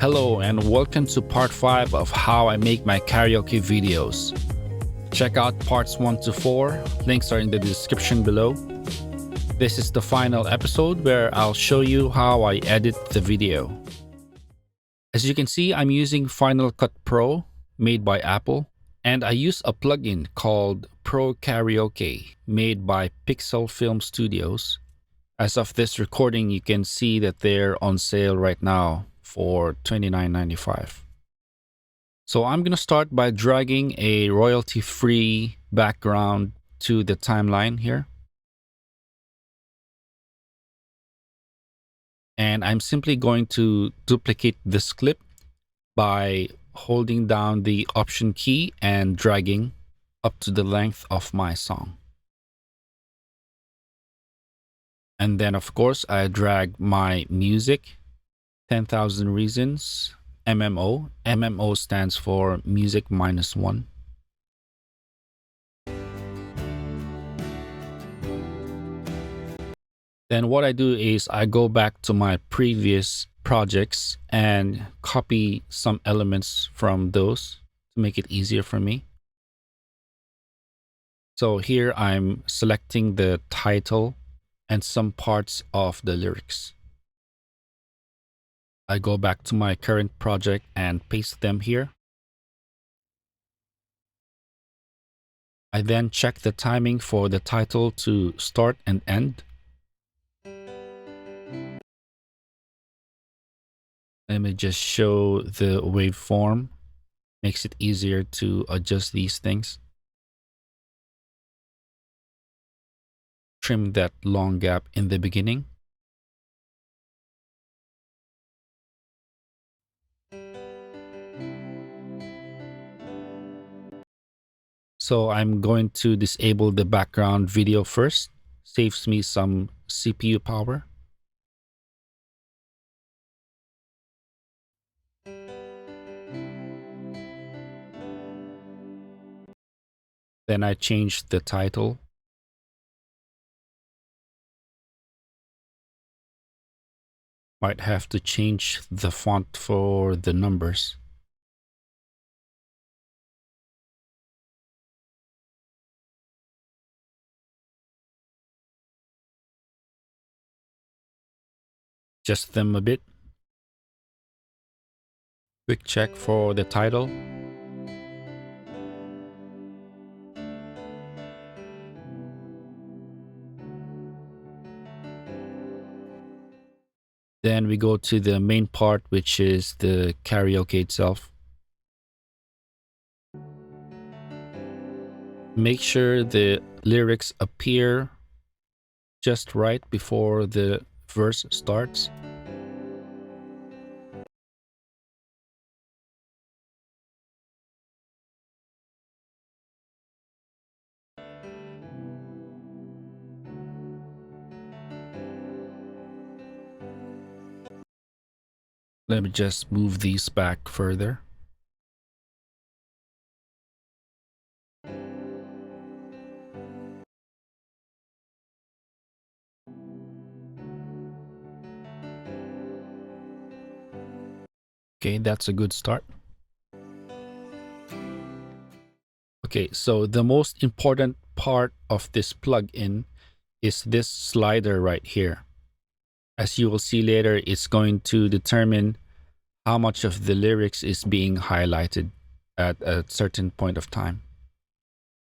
Hello and welcome to part 5 of how I make my karaoke videos. Check out parts 1 to 4, links are in the description below. This is the final episode where I'll show you how I edit the video. As you can see, I'm using Final Cut Pro made by Apple, and I use a plugin called Pro Karaoke made by Pixel Film Studios. As of this recording, you can see that they're on sale right now for $29.95. So I'm going to start by dragging a royalty-free background to the timeline here. And I'm simply going to duplicate this clip by holding down the Option key and dragging up to the length of my song. And then, of course, I drag my music, 10,000 Reasons, MMO. MMO stands for Music Minus 1. Then what I do is I go back to my previous projects and copy some elements from those to make it easier for me. So here I'm selecting the title and some parts of the lyrics. I go back to my current project and paste them here. I then check the timing for the title to start and end. Let me just show the waveform. Makes it easier to adjust these things. Trim that long gap in the beginning. So I'm going to disable the background video first. Saves me some CPU power. Then I change the title. Might have to change the font for the numbers. Adjust them a bit. Quick check for the title. Then we go to the main part, which is the karaoke itself. Make sure the lyrics appear just right before the verse starts. Let me just move these back further. Okay, that's a good start. Okay, so the most important part of this plugin is this slider right here. As you will see later, it's going to determine how much of the lyrics is being highlighted at a certain point of time.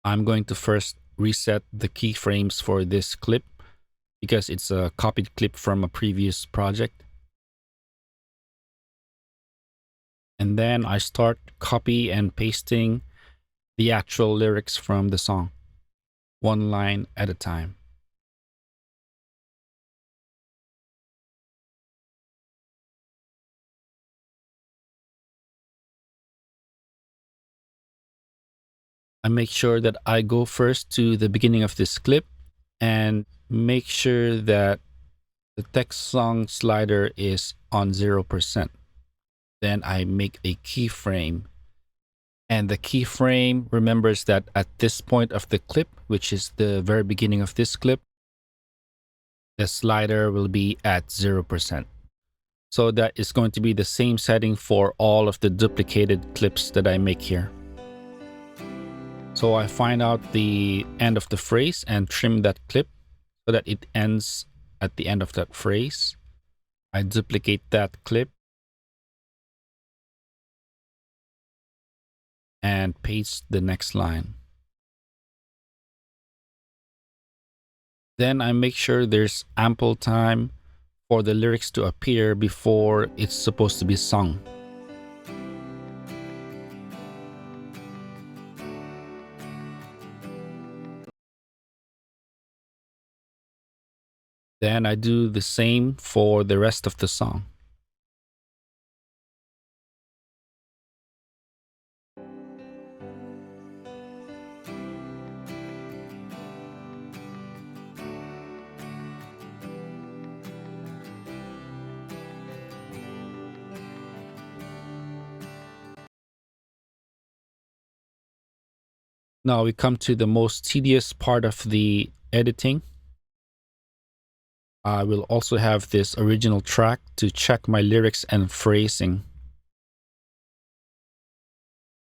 I'm going to first reset the keyframes for this clip because it's a copied clip from a previous project. And then I start copy and pasting the actual lyrics from the song, one line at a time. I make sure that I go first to the beginning of this clip and make sure that the text song slider is on 0%. Then I make a keyframe And the keyframe remembers that at this point of the clip, which is the very beginning of this clip, the slider will be at 0%. So that is going to be the same setting for all of the duplicated clips that I make here. So I find out the end of the phrase and trim that clip so that it ends at the end of that phrase. I duplicate that clip and paste the next line. Then I make sure there's ample time for the lyrics to appear before it's supposed to be sung. Then I do the same for the rest of the song. Now we come to the most tedious part of the editing. I will also have this original track to check my lyrics and phrasing.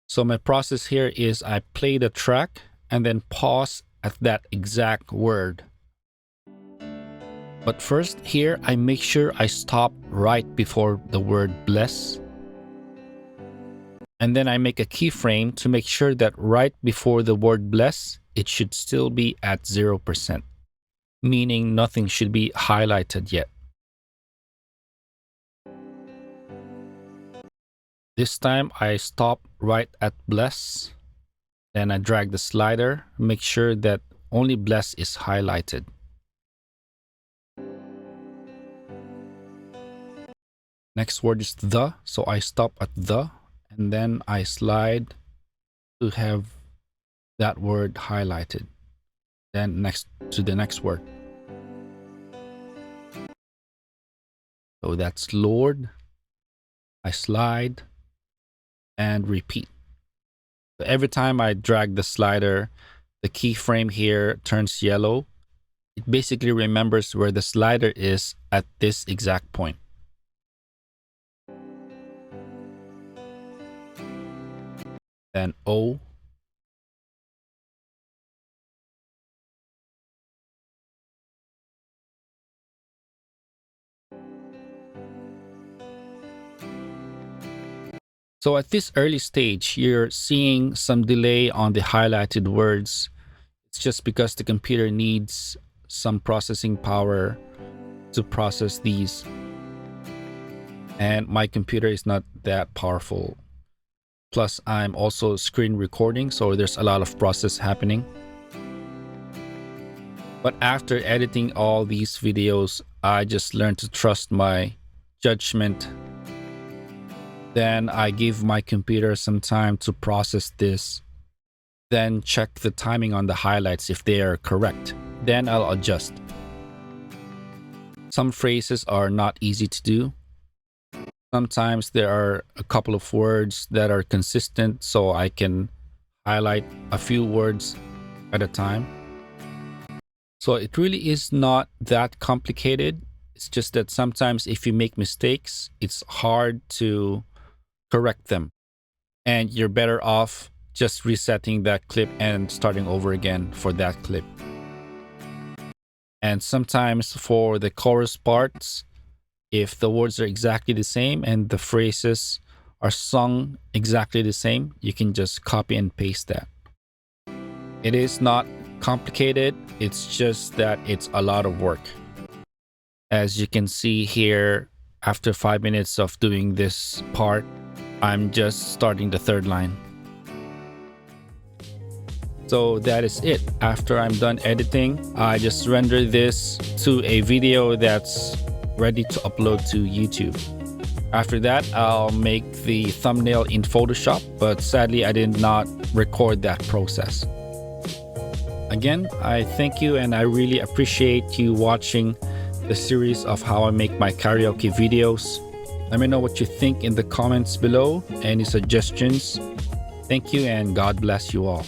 So my process here is I play the track and then pause at that exact word. But first here, I make sure I stop right before the word bless. And then I make a keyframe to make sure that right before the word bless, it should still be at 0%, meaning nothing should be highlighted yet. This time I stop right at bless. Then I drag the slider, make sure that only bless is highlighted. Next word is the, so I stop at the, and then I slide to have that word highlighted. Then next to the next word. So that's Lord. I slide and repeat. So every time I drag the slider, the keyframe here turns yellow. It basically remembers where the slider is at this exact point. Then O. So at this early stage, you're seeing some delay on the highlighted words. It's just because the computer needs some processing power to process these. And my computer is not that powerful. Plus, I'm also screen recording, so there's a lot of process happening. But after editing all these videos, I just learned to trust my judgment. Then I give my computer some time to process this. Then check the timing on the highlights if they are correct. Then I'll adjust. Some phrases are not easy to do. Sometimes there are a couple of words that are consistent, so I can highlight a few words at a time. So it really is not that complicated. It's just that sometimes if you make mistakes, it's hard to correct them. And you're better off just resetting that clip and starting over again for that clip. And sometimes for the chorus parts, if the words are exactly the same and the phrases are sung exactly the same, you can just copy and paste that. It is not complicated, it's just that it's a lot of work. As you can see here, after 5 minutes of doing this part, I'm just starting the third line. So that is it. After I'm done editing, I just render this to a video that's ready to upload to YouTube. After that, I'll make the thumbnail in Photoshop, but sadly I did not record that process. Again, I thank you and I really appreciate you watching the series of how I make my karaoke videos. Let me know what you think in the comments below, any suggestions. Thank you and God bless you all.